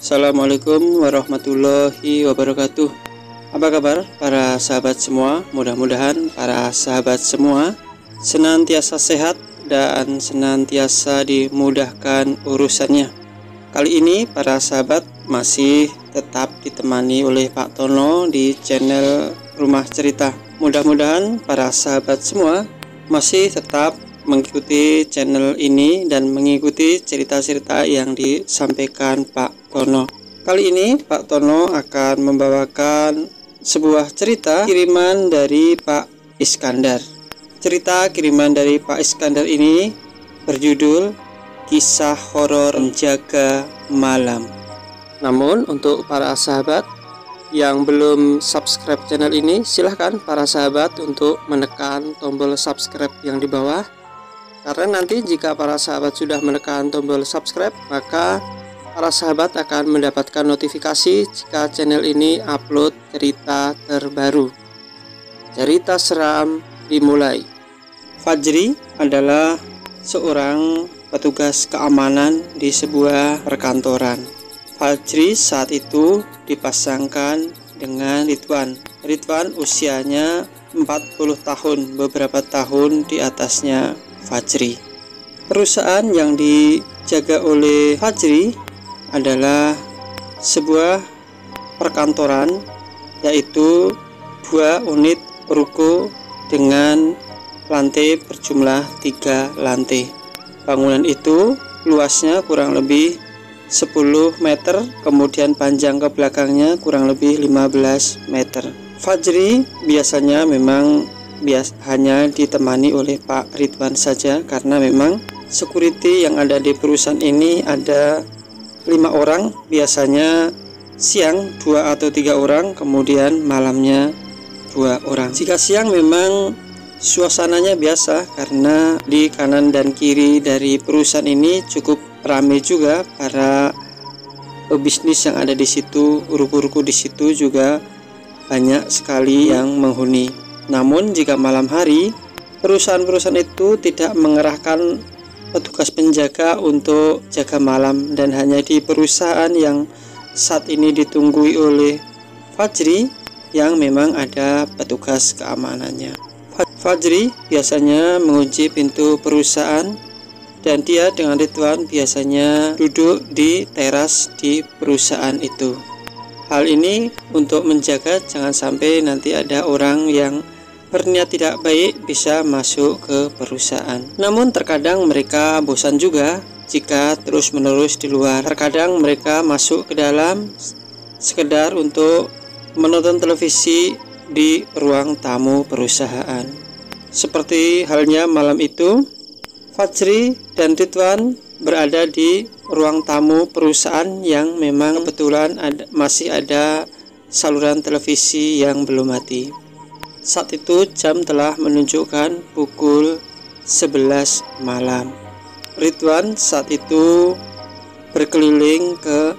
Assalamualaikum warahmatullahi wabarakatuh. Apa kabar para sahabat semua? Mudah-mudahan para sahabat semua senantiasa sehat dan senantiasa dimudahkan urusannya. Kali ini para sahabat masih tetap ditemani oleh Pak Tono di channel Rumah Cerita. Mudah-mudahan para sahabat semua masih tetap mengikuti channel ini dan mengikuti cerita-cerita yang disampaikan Pak Tono. Kali ini Pak Tono akan membawakan sebuah cerita kiriman dari Pak Iskandar. Cerita kiriman dari Pak Iskandar ini berjudul Kisah Horor Penjaga Malam. Namun untuk para sahabat yang belum subscribe channel ini, silahkan para sahabat untuk menekan tombol subscribe yang di bawah. Karena nanti jika para sahabat sudah menekan tombol subscribe, maka para sahabat akan mendapatkan notifikasi jika channel ini upload cerita terbaru. Cerita seram dimulai. Fajri adalah seorang petugas keamanan di sebuah perkantoran. Fajri saat itu dipasangkan dengan Ridwan. Ridwan usianya 40 tahun, beberapa tahun di atasnya Fajri. Perusahaan yang dijaga oleh Fajri adalah sebuah perkantoran, yaitu 2 unit ruko dengan lantai berjumlah 3 lantai. Bangunan itu luasnya kurang lebih 10 meter, kemudian panjang ke belakangnya kurang lebih 15 meter. Fajri biasanya memang hanya ditemani oleh Pak Ridwan saja, karena memang security yang ada di perusahaan ini ada 5 orang, biasanya siang 2 atau 3 orang, kemudian malamnya 2 orang. Jika siang memang suasananya biasa, karena di kanan dan kiri dari perusahaan ini cukup ramai juga para pebisnis yang ada di situ, ruko-ruko di situ juga banyak sekali yang menghuni. Namun jika malam hari, perusahaan-perusahaan itu tidak mengerahkan petugas penjaga untuk jaga malam, dan hanya di perusahaan yang saat ini ditunggui oleh Fajri yang memang ada petugas keamanannya. Fajri biasanya mengunci pintu perusahaan, dan dia dengan Ridwan biasanya duduk di teras di perusahaan itu. Hal ini untuk menjaga jangan sampai nanti ada orang yang berniat tidak baik bisa masuk ke perusahaan. Namun terkadang mereka bosan juga jika terus-menerus di luar. Terkadang mereka masuk ke dalam sekedar untuk menonton televisi di ruang tamu perusahaan. Seperti halnya malam itu, Fajri dan Ridwan berada di ruang tamu perusahaan yang memang kebetulan masih ada saluran televisi yang belum mati. Saat itu jam telah menunjukkan pukul 11 malam. Ridwan saat itu berkeliling ke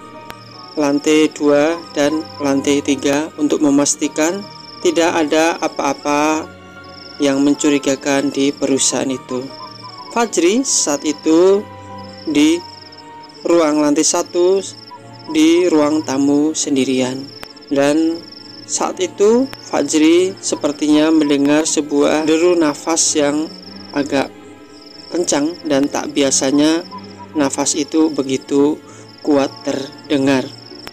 lantai 2 dan lantai 3 untuk memastikan tidak ada apa-apa yang mencurigakan di perusahaan itu. Fajri saat itu di ruang lantai 1 di ruang tamu sendirian, dan saat itu Fajri sepertinya mendengar sebuah deru nafas yang agak kencang, dan tak biasanya nafas itu begitu kuat terdengar.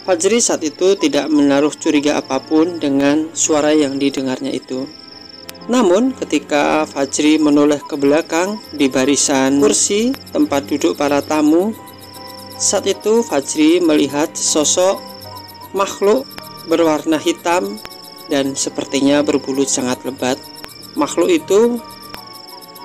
Fajri saat itu tidak menaruh curiga apapun dengan suara yang didengarnya itu. Namun ketika Fajri menoleh ke belakang di barisan kursi tempat duduk para tamu, saat itu Fajri melihat sosok makhluk berwarna hitam dan sepertinya berbulu sangat lebat. Makhluk itu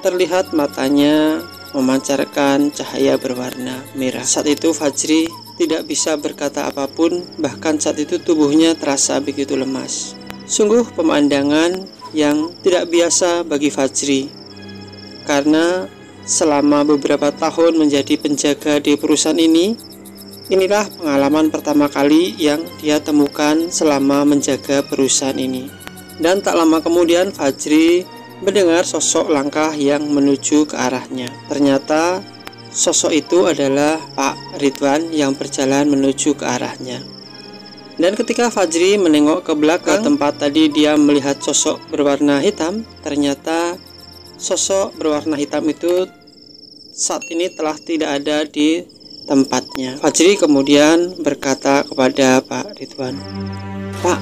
terlihat matanya memancarkan cahaya berwarna merah. Saat itu Fajri tidak bisa berkata apapun, bahkan saat itu tubuhnya terasa begitu lemas. Sungguh pemandangan yang tidak biasa bagi Fajri, karena selama beberapa tahun menjadi penjaga di perusahaan ini, inilah pengalaman pertama kali yang dia temukan selama menjaga perusahaan ini. Dan tak lama kemudian Fajri mendengar sosok langkah yang menuju ke arahnya. Ternyata sosok itu adalah Pak Ridwan yang berjalan menuju ke arahnya. Dan ketika Fajri menengok ke belakang tempat tadi dia melihat sosok berwarna hitam, ternyata sosok berwarna hitam itu saat ini telah tidak ada di tempatnya. Fajri kemudian berkata kepada Pak Ridwan, "Pak,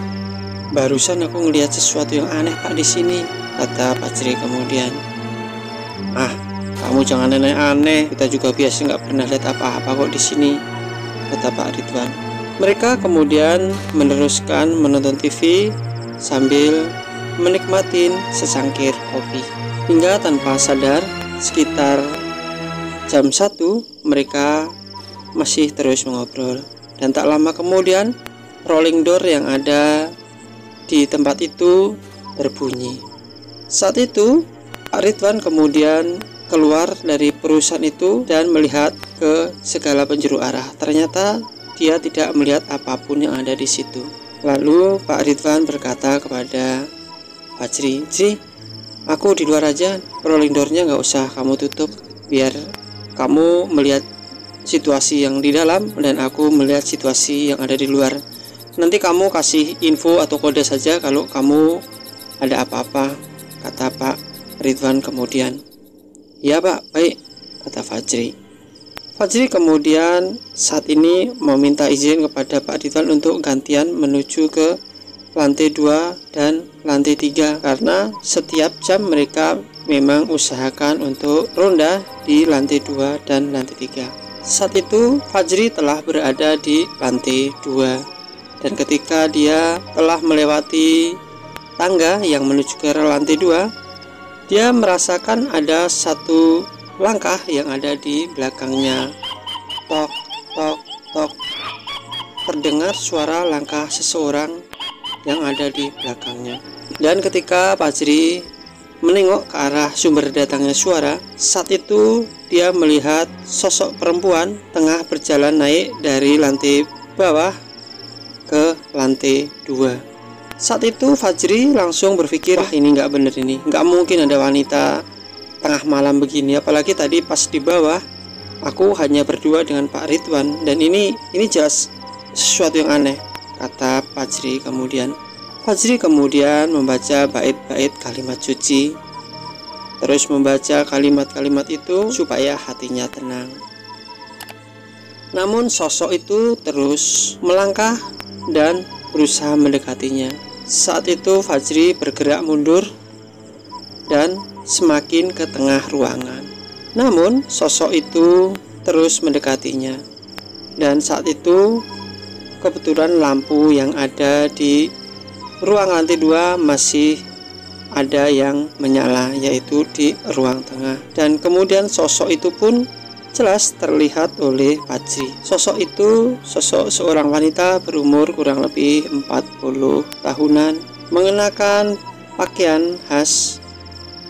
barusan aku ngelihat sesuatu yang aneh Pak di sini," kata Fajri kemudian. "Ah, kamu jangan aneh-aneh, kita juga biasa nggak pernah lihat apa-apa kok di sini," kata Pak Ridwan. Mereka kemudian meneruskan menonton TV sambil menikmati secangkir kopi. Hingga tanpa sadar, sekitar jam 1 mereka masih terus mengobrol. Dan tak lama kemudian, rolling door yang ada di tempat itu berbunyi. Saat itu, Pak Ridwan kemudian keluar dari perusahaan itu dan melihat ke segala penjuru arah. Ternyata dia tidak melihat apapun yang ada di situ. Lalu Pak Ridwan berkata kepada Fajri, "Ji, aku di luar aja, rolling door-nya nggak usah kamu tutup, biar kamu melihat situasi yang di dalam dan aku melihat situasi yang ada di luar. Nanti kamu kasih info atau kode saja kalau kamu ada apa-apa," kata Pak Ridwan kemudian. "Ya Pak, baik," kata Fajri. Fajri kemudian saat ini meminta izin kepada Pak Ridwan untuk gantian menuju ke lantai 2 dan lantai 3 karena setiap jam mereka memang usahakan untuk ronda di lantai 2 dan lantai 3. Saat itu Fajri telah berada di lantai 2 dan ketika dia telah melewati tangga yang menuju ke lantai 2, dia merasakan ada satu langkah yang ada di belakangnya. Tok, tok, tok. Terdengar suara langkah seseorang yang ada di belakangnya. Dan ketika Fajri menengok ke arah sumber datangnya suara, saat itu dia melihat sosok perempuan tengah berjalan naik dari lantai bawah ke lantai 2. Saat itu Fajri langsung berpikir, "Wah, ini nggak bener, ini nggak mungkin ada wanita tengah malam begini, apalagi tadi pas di bawah aku hanya berdua dengan Pak Ridwan dan ini jelas sesuatu yang aneh," kata Fajri kemudian. Fajri kemudian membaca bait-bait kalimat suci, terus membaca kalimat-kalimat itu supaya hatinya tenang. Namun sosok itu terus melangkah dan berusaha mendekatinya. Saat itu Fajri bergerak mundur dan semakin ke tengah ruangan. Namun sosok itu terus mendekatinya. Dan saat itu kebetulan lampu yang ada di ruang lantai 2 masih ada yang menyala, yaitu di ruang tengah. Dan kemudian sosok itu pun jelas terlihat oleh Fajri. Sosok itu sosok seorang wanita berumur kurang lebih 40 tahunan, mengenakan pakaian khas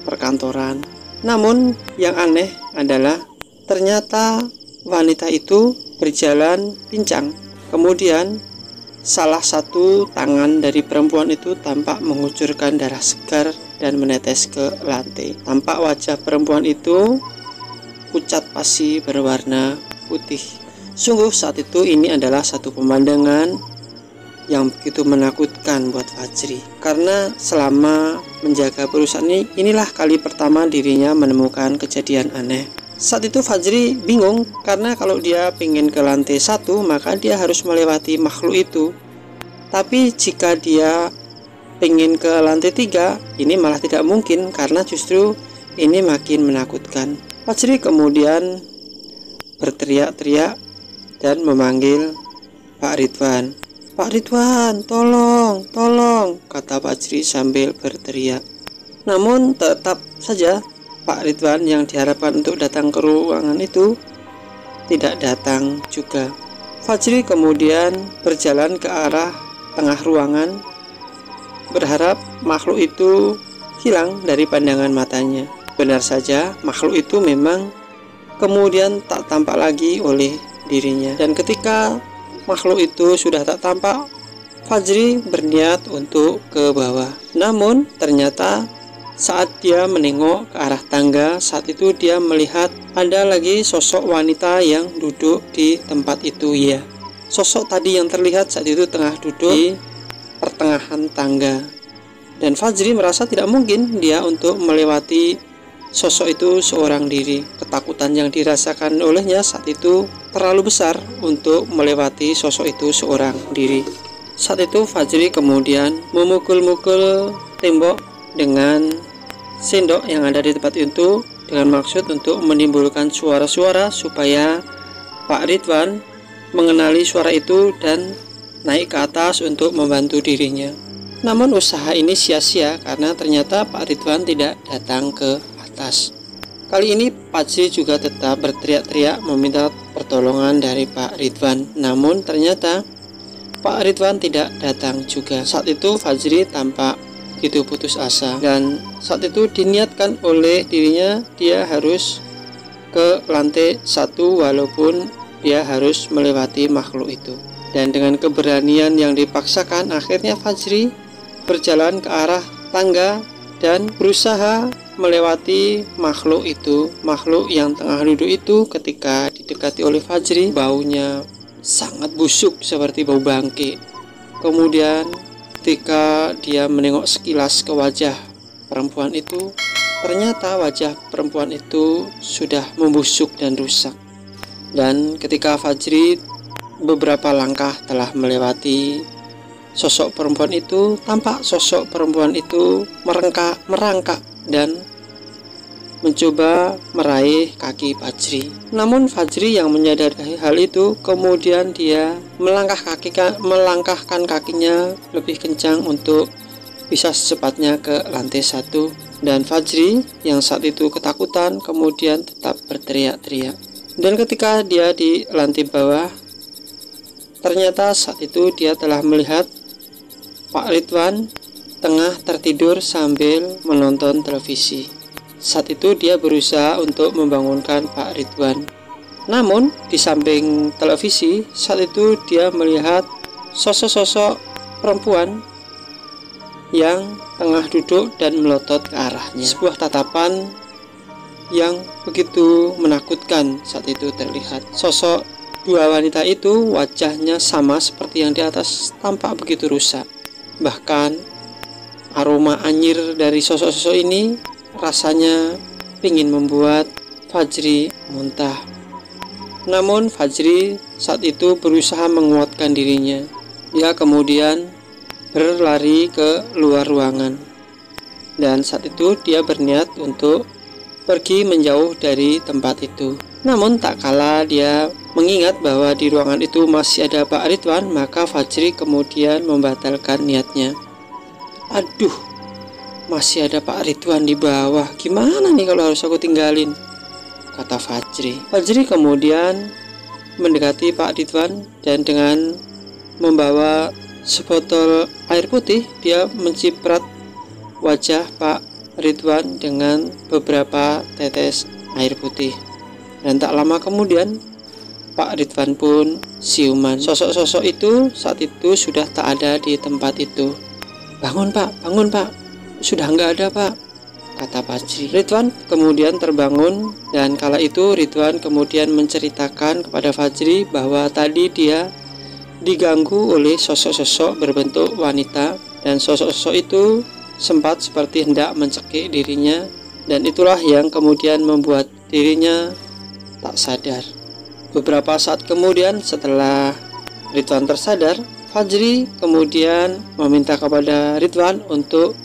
perkantoran. Namun yang aneh adalah ternyata wanita itu berjalan pincang. Kemudian salah satu tangan dari perempuan itu tampak mengucurkan darah segar dan menetes ke lantai. Tampak wajah perempuan itu pucat pasi berwarna putih. Sungguh saat itu ini adalah satu pemandangan yang begitu menakutkan buat Fajri, karena selama menjaga perusahaan ini, inilah kali pertama dirinya menemukan kejadian aneh. Saat itu Fajri bingung, karena kalau dia ingin ke lantai 1 maka dia harus melewati makhluk itu. Tapi jika dia ingin ke lantai 3, ini malah tidak mungkin, karena justru ini makin menakutkan. Fajri kemudian berteriak-teriak dan memanggil Pak Ridwan. "Pak Ridwan, tolong, tolong," kata Fajri sambil berteriak. Namun tetap saja Pak Ridwan yang diharapkan untuk datang ke ruangan itu tidak datang juga. Fajri kemudian berjalan ke arah tengah ruangan, berharap makhluk itu hilang dari pandangan matanya. Benar saja, makhluk itu memang kemudian tak tampak lagi oleh dirinya. Dan ketika makhluk itu sudah tak tampak, Fajri berniat untuk ke bawah. Namun ternyata Saat dia menengok ke arah tangga, saat itu dia melihat ada lagi sosok wanita yang duduk di tempat itu. Ya, sosok tadi yang terlihat saat itu tengah duduk di pertengahan tangga. Dan Fajri merasa tidak mungkin dia untuk melewati sosok itu seorang diri. Ketakutan yang dirasakan olehnya saat itu terlalu besar untuk melewati sosok itu seorang diri. Saat itu Fajri kemudian memukul-mukul tembok dengan sendok yang ada di tempat itu dengan maksud untuk menimbulkan suara-suara supaya Pak Ridwan mengenali suara itu dan naik ke atas untuk membantu dirinya. Namun usaha ini sia-sia karena ternyata Pak Ridwan tidak datang ke atas. Kali ini Fajri juga tetap berteriak-teriak meminta pertolongan dari Pak Ridwan. Namun ternyata Pak Ridwan tidak datang juga. Saat itu Fajri tampak begitu putus asa, dan saat itu diniatkan oleh dirinya dia harus ke lantai 1 walaupun dia harus melewati makhluk itu. Dan dengan keberanian yang dipaksakan, akhirnya Fajri berjalan ke arah tangga dan berusaha melewati makhluk itu. Makhluk yang tengah duduk itu ketika didekati oleh Fajri, baunya sangat busuk seperti bau bangke. Kemudian ketika dia menengok sekilas ke wajah perempuan itu, ternyata wajah perempuan itu sudah membusuk dan rusak. Dan ketika Fajri beberapa langkah telah melewati sosok perempuan itu, tampak sosok perempuan itu merangkak dan mencoba meraih kaki Fajri. Namun Fajri yang menyadari hal itu, kemudian dia melangkahkan kakinya lebih kencang untuk bisa secepatnya ke lantai 1. Dan Fajri yang saat itu ketakutan kemudian tetap berteriak-teriak. Dan ketika dia di lantai bawah, ternyata saat itu dia telah melihat Pak Ridwan tengah tertidur sambil menonton televisi. Saat itu dia berusaha untuk membangunkan Pak Ridwan. Namun di samping televisi, saat itu dia melihat sosok-sosok perempuan yang tengah duduk dan melotot ke arahnya. Sebuah tatapan yang begitu menakutkan saat itu terlihat. Sosok dua wanita itu wajahnya sama seperti yang di atas, tampak begitu rusak. Bahkan aroma anyir dari sosok-sosok ini rasanya ingin membuat Fajri muntah. Namun Fajri saat itu berusaha menguatkan dirinya. Dia kemudian berlari ke luar ruangan. Dan saat itu dia berniat untuk pergi menjauh dari tempat itu. Namun tak kala dia mengingat bahwa di ruangan itu masih ada Pak Ridwan, maka Fajri kemudian membatalkan niatnya. Aduh, masih ada Pak Ridwan di bawah, gimana nih kalau harus aku tinggalin, kata Fajri. Fajri kemudian mendekati Pak Ridwan dan dengan membawa sebotol air putih, dia menciprat wajah Pak Ridwan dengan beberapa tetes air putih. Dan tak lama kemudian Pak Ridwan pun siuman. Sosok-sosok itu saat itu sudah tak ada di tempat itu. Bangun Pak, sudah nggak ada Pak, kata Fajri. Ridwan kemudian terbangun, dan kala itu Ridwan kemudian menceritakan kepada Fajri bahwa tadi dia diganggu oleh sosok-sosok berbentuk wanita, dan sosok-sosok itu sempat seperti hendak mencekik dirinya, dan itulah yang kemudian membuat dirinya tak sadar. Beberapa saat kemudian setelah Ridwan tersadar, Fajri kemudian meminta kepada Ridwan untuk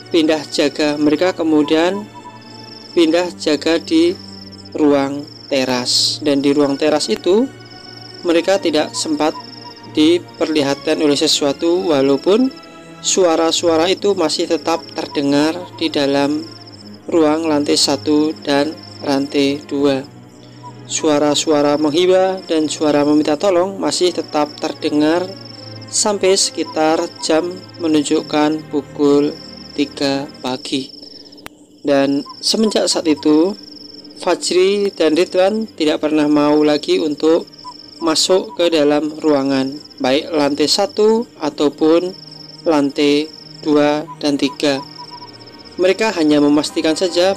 pindah jaga. Mereka kemudian pindah jaga di ruang teras, dan di ruang teras itu mereka tidak sempat diperlihatkan oleh sesuatu, walaupun suara-suara itu masih tetap terdengar di dalam ruang lantai 1 dan lantai 2. Suara-suara menghibah dan suara meminta tolong masih tetap terdengar sampai sekitar jam menunjukkan pukul 3 pagi. Dan semenjak saat itu Fajri dan Ridwan tidak pernah mau lagi untuk masuk ke dalam ruangan, baik lantai 1 ataupun lantai 2 dan 3. Mereka hanya memastikan saja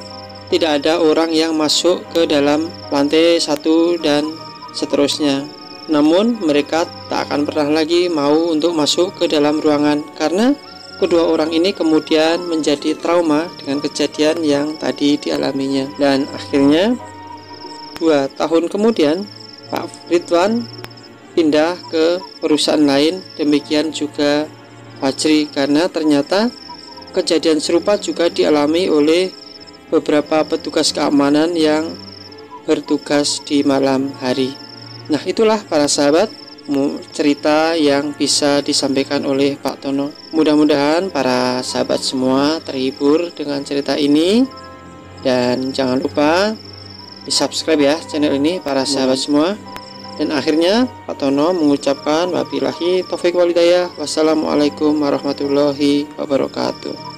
tidak ada orang yang masuk ke dalam lantai 1 dan seterusnya. Namun mereka tak akan pernah lagi mau untuk masuk ke dalam ruangan karena kedua orang ini kemudian menjadi trauma dengan kejadian yang tadi dialaminya. Dan akhirnya 2 tahun kemudian Pak Ridwan pindah ke perusahaan lain, demikian juga Fajri, karena ternyata kejadian serupa juga dialami oleh beberapa petugas keamanan yang bertugas di malam hari. Nah, itulah para sahabat cerita yang bisa disampaikan oleh Pak Tono. Mudah-mudahan para sahabat semua terhibur dengan cerita ini, dan jangan lupa di subscribe ya channel ini para sahabat semua. Dan akhirnya Pak Tono mengucapkan wabillahi taufik walhidayah. Wassalamualaikum warahmatullahi wabarakatuh.